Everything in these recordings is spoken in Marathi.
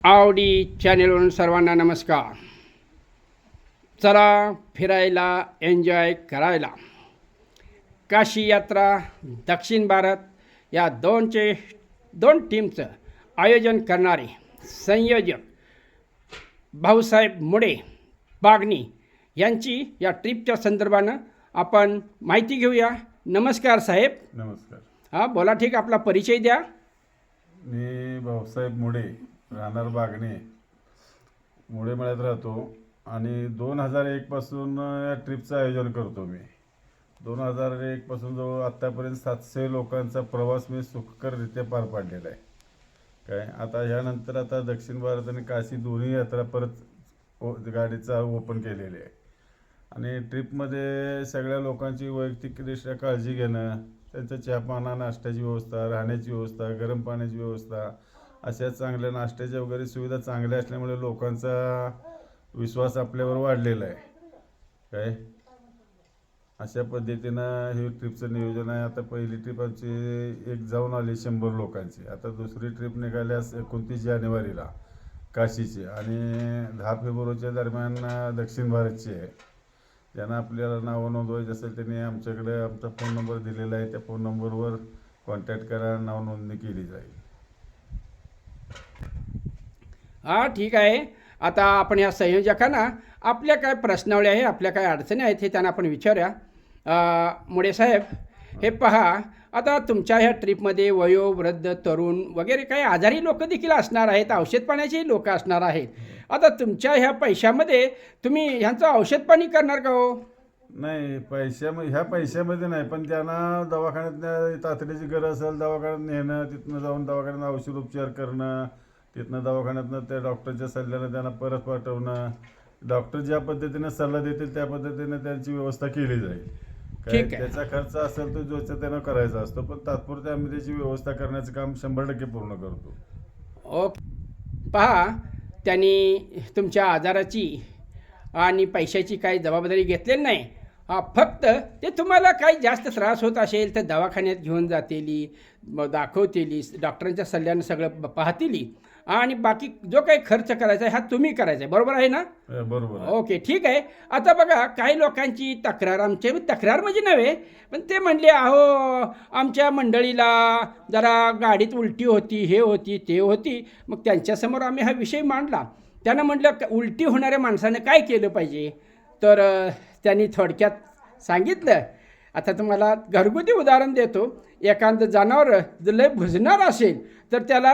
आवडी चॅनेलवरून सर्वांना नमस्कार. चला फिरायला, एन्जॉय करायला. काशी यात्रा दक्षिण भारत या दोन टीमचं आयोजन करणारे संयोजक भाऊसाहेब मुडे बागणी यांची या ट्रिपच्या संदर्भानं आपण माहिती घेऊया. नमस्कार साहेब. नमस्कार. हां बोला. ठीक, आपला परिचय द्या. मी भाऊसाहेब मुडे, राहणार बागणे, मुडे मळ्यात राहतो आणि 2001 पासून या ट्रिपचं आयोजन करतो. मी 2001 पासून जो आत्तापर्यंत 700 लोकांचा प्रवास मी सुखकररित्या पार पाडलेला आहे. काय आता ह्यानंतर आता दक्षिण भारत आणि काशी दोन्ही यात्रा परत गाडीचा ओपन केलेली आहे. आणि ट्रिपमध्ये सगळ्या लोकांची वैयक्तिकदृष्ट्या काळजी घेणं, त्यांच्या चहापाना, नाश्त्याची व्यवस्था, राहण्याची व्यवस्था, गरम पाण्याची व्यवस्था, अशा चांगल्या नाश्त्याच्या वगैरे सुविधा चांगल्या असल्यामुळे लोकांचा विश्वास आपल्यावर वाढलेला आहे. काय अशा पद्धतीनं हे ट्रिपचं नियोजन आहे. आता पहिली ट्रिप आमची एक जाऊन आली 100 लोकांची. आता दुसरी ट्रिप निघाल्यास 29 जानेवारीला काशीची आणि 10 फेब्रुवारीच्या दरम्यान दक्षिण भारतची आहे. ज्यांना आपल्याला नावं नोंदवायची असेल त्यांनी आमच्याकडे आमचा फोन नंबर दिलेला आहे. त्या फोन नंबरवर कॉन्टॅक्ट करा, नाव नोंदणी केली जाईल. हां ठीक आहे. आता आपण या संयोजकांना आपल्या काय प्रश्नावली आहे, आपल्या काय अडचणी आहेत हे त्यांना आपण विचारूया. मुडे साहेब, हे पहा, आता तुमच्या ह्या ट्रिपमध्ये वयोवृद्ध, तरुण वगैरे काही आजारी लोक देखील असणार आहेत, औषध पाण्याचेही लोक असणार आहेत. आता तुमच्या ह्या पैशामध्ये तुम्ही ह्यांचं औषध पाणी करणार का हो? नाही, ह्या पैशामध्ये नाही, पण त्यांना दवाखान्यात तातडीची गरज असेल दवाखान्यात नेणं, तिथनं जाऊन दवाखान्यात औषध उपचार करणं, तिथनं दवाखान्यातनं त्या डॉक्टरच्या सल्ल्यानं त्यांना परत पाठवणं, डॉक्टर ज्या पद्धतीने सल्ला देतील त्या पद्धतीने त्यांची व्यवस्था केली जाईल. काय त्याचा खर्च असेल तो जो त्यानं करायचा असतो, पण तात्पुरत्या आम्ही त्याची व्यवस्था करण्याचं काम 100% पूर्ण करतो. ओके. पहा, त्यांनी तुमच्या आजाराची आणि पैशाची काही जबाबदारी घेतलेली नाही. फक्त ते तुम्हाला काही जास्त त्रास होत असेल तर दवाखान्यात घेऊन जातेली, दाखवतेली, डॉक्टरांच्या सल्ल्यानं सगळं पाहतेली आणि बाकी जो काही खर्च करायचा आहे हा तुम्ही करायचा आहे. बरोबर आहे ना? बरोबर. ओके, ठीक आहे. आता बघा, काही लोकांची तक्रार म्हणजे नव्हे, पण ते म्हणले, अहो आमच्या मंडळीला जरा गाडीत उलटी होती, हे होती, ते होती. मग त्यांच्यासमोर आम्ही हा विषय मांडला. त्यांना म्हटलं उलटी होणाऱ्या माणसानं काय केलं पाहिजे, तर त्यांनी थोडक्यात सांगितलं. आता तुम्हाला घरगुती उदाहरण देतो. एखादं जनावर जर लय भुजणार असेल तर त्याला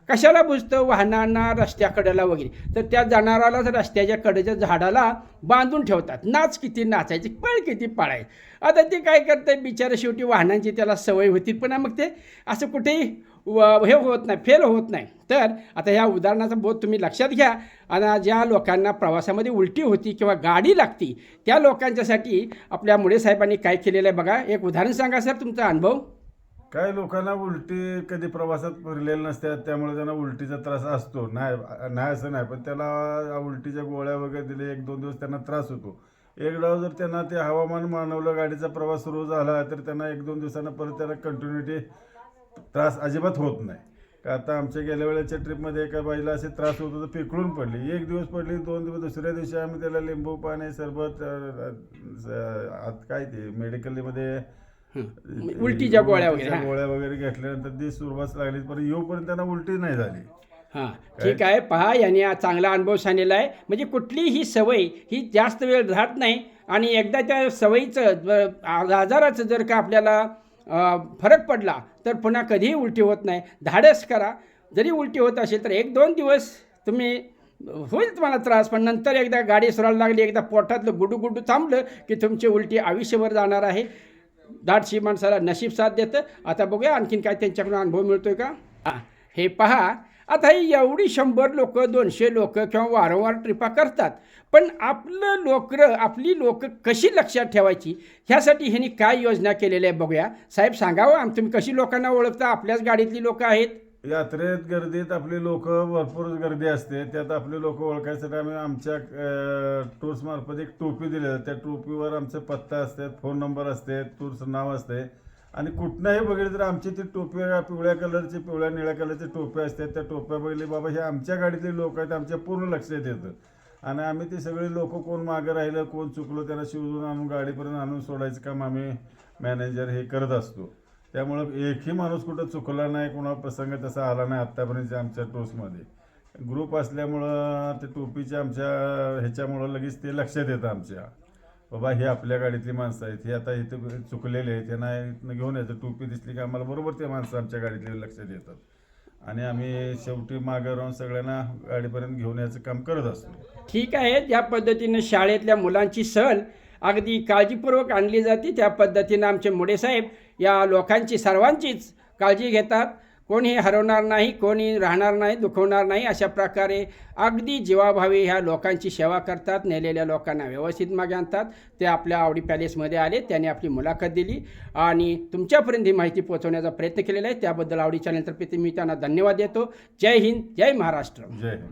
कशाला भुजतं? वाहनांना, रस्त्याकडेला वगैरे. तर त्या जनावराला रस्त्याच्या कडेच्या झाडाला बांधून ठेवतात. नाच किती नाचायची, पळ किती पळायची. आता ते काय करते बिचारा, शेवटी वाहनांची त्याला सवय होती, पण मग ते असं कुठेही हे होत नाही, फेल होत नाही. तर आता ह्या उदाहरणाचा बोध तुम्ही लक्षात घ्या. आणि ज्या लोकांना प्रवासामध्ये उलटी होती किंवा गाडी लागती त्या लोकांच्यासाठी आपल्या मुडे साहेबांनी काय केलेलं आहे बघा. एक उदाहरण सांगा सर, तुमचा अनुभव. काही लोकांना उलटी कधी प्रवासात फिरलेल्या नसतात, त्यामुळे त्यांना उलटीचा त्रास असतो. नाही असं नाही, पण त्याला उलटीच्या गोळ्या वगैरे दिले, 1-2 दिवस त्यांना त्रास होतो. एकदा जर त्यांना ते हवामान मानवलं, गाडीचा प्रवास सुरू झाला, तर त्यांना 1-2 दिवसांना परत त्यांना कंटिन्युटी त्रास अजिबात होत नाही. का आता आमच्या गेल्या वेळेच्या ट्रिपमध्ये एका बाईला असे त्रास होत होतं, पिकळून पडली. 1 दिवस पडली, 2 दिवस, दुसऱ्या दिवशी आम्ही त्याला लिंबू पाणी, सरबत, काय ते मेडिकलमध्ये उलटीच्या गोळ्या वगैरे घेतल्यानंतर ती सुरुवात लागली, पण येऊपर्यंत त्यांना उलटी नाही झाली. हां ठीक आहे. पहा, यांनी चांगला अनुभव सांगितला आहे. म्हणजे कुठलीही सवय ही जास्त वेळ राहत नाही आणि एकदा त्या सवयीचं, आजाराचं जर का आपल्याला फरक पडला तर पुन्हा कधीही उलटी होत नाही. धाडस करा. जरी उलटी होत असेल तर 1-2 दिवस तुम्ही होईल तुम्हाला त्रास, पण नंतर एकदा गाडी सुरायला लागली, एकदा पोटातलं गुडू थांबलं की तुमची उलटी आयुष्यभर जाणार आहे. धाडशी माणसाला नशीब साथ देतं. आता बघूया आणखीन काय त्यांच्याकडून अनुभव मिळतोय का. हे पहा, आता ही एवढी 100 लोक, 200 लोक किंवा वारंवार ट्रिपा करतात, पण आपली लोक कशी लक्षात ठेवायची ह्यासाठी ह्यांनी काय योजना केलेल्या आहे बघूया. साहेब सांगावं, तुम्ही कशी लोकांना ओळखता? आपल्याच गाडीतली लोक आहेत. यात्रेत गर्दीत आपली लोक भरपूर गर्दी असते, त्यात आपले लोक ओळखायसाठी आम्ही आमच्या टूर्समार्फत एक टोपी दिली. त्या टोपीवर आमचे पत्ता असतात, फोन नंबर असते, टूर्सचं नाव असते आणि कुठनंही बघितलं तर आमची ती टोप्या पिवळ्या कलरची पिवळ्या निळ्या कलरची टोप्या असतात, त्या टोप्या बघितली बाबा हे आमच्या गाडीतले लोक आहेत, आमच्या पूर्ण लक्षात येतं. आणि आम्ही ते सगळे लोक कोण मागं राहिलं कोण चुकलो त्यांना शिवून आणून गाडीपर्यंत आणून सोडायचं काम आम्ही मॅनेजर हे करत असतो. त्यामुळं एकही माणूस कुठं चुकला नाही, कोणा प्रसंग तसा आला नाही आत्तापर्यंत आमच्या टोसमध्ये. ग्रुप असल्यामुळं ते टोपीच्या आमच्या ह्याच्यामुळं लगेच ते लक्षात येतं आमच्या, बाबा हे आपल्या गाडीतली माणसं आहेत, हे आता इथे चुकलेले आहेत, त्यांना इथनं घेऊन यायचं. टोपी दिसली की आम्हाला बरोबर ते माणसं आमच्या गाडीतले लक्षात येतात आणि आम्ही शेवटी मागं राहून सगळ्यांना गाडीपर्यंत घेऊन यायचं काम करत असतो. ठीक आहे, ज्या पद्धतीनं शाळेतल्या मुलांची सहल अगदी काळजीपूर्वक आणली जाते त्या पद्धतीनं आमचे मोडे साहेब या लोकांची सर्वांचीच काळजी घेतात. कोणी हरवणार नाही, कोणी राहणार नाही, दुखवणार नाही, अशा प्रकारे अगदी जीवाभावी ह्या लोकांची सेवा करतात. नेलेल्या लोकांना व्यवस्थित मागे आणतात. ते आपल्या आवडी पॅलेसमध्ये आले, त्यांनी आपली मुलाखत दिली आणि तुमच्यापर्यंत ही माहिती पोहोचवण्याचा प्रयत्न केलेला आहे. त्याबद्दल आवडी चॅनलतर्फे मी त्यांना धन्यवाद देतो. जय हिंद, जय महाराष्ट्र. जय हिंद.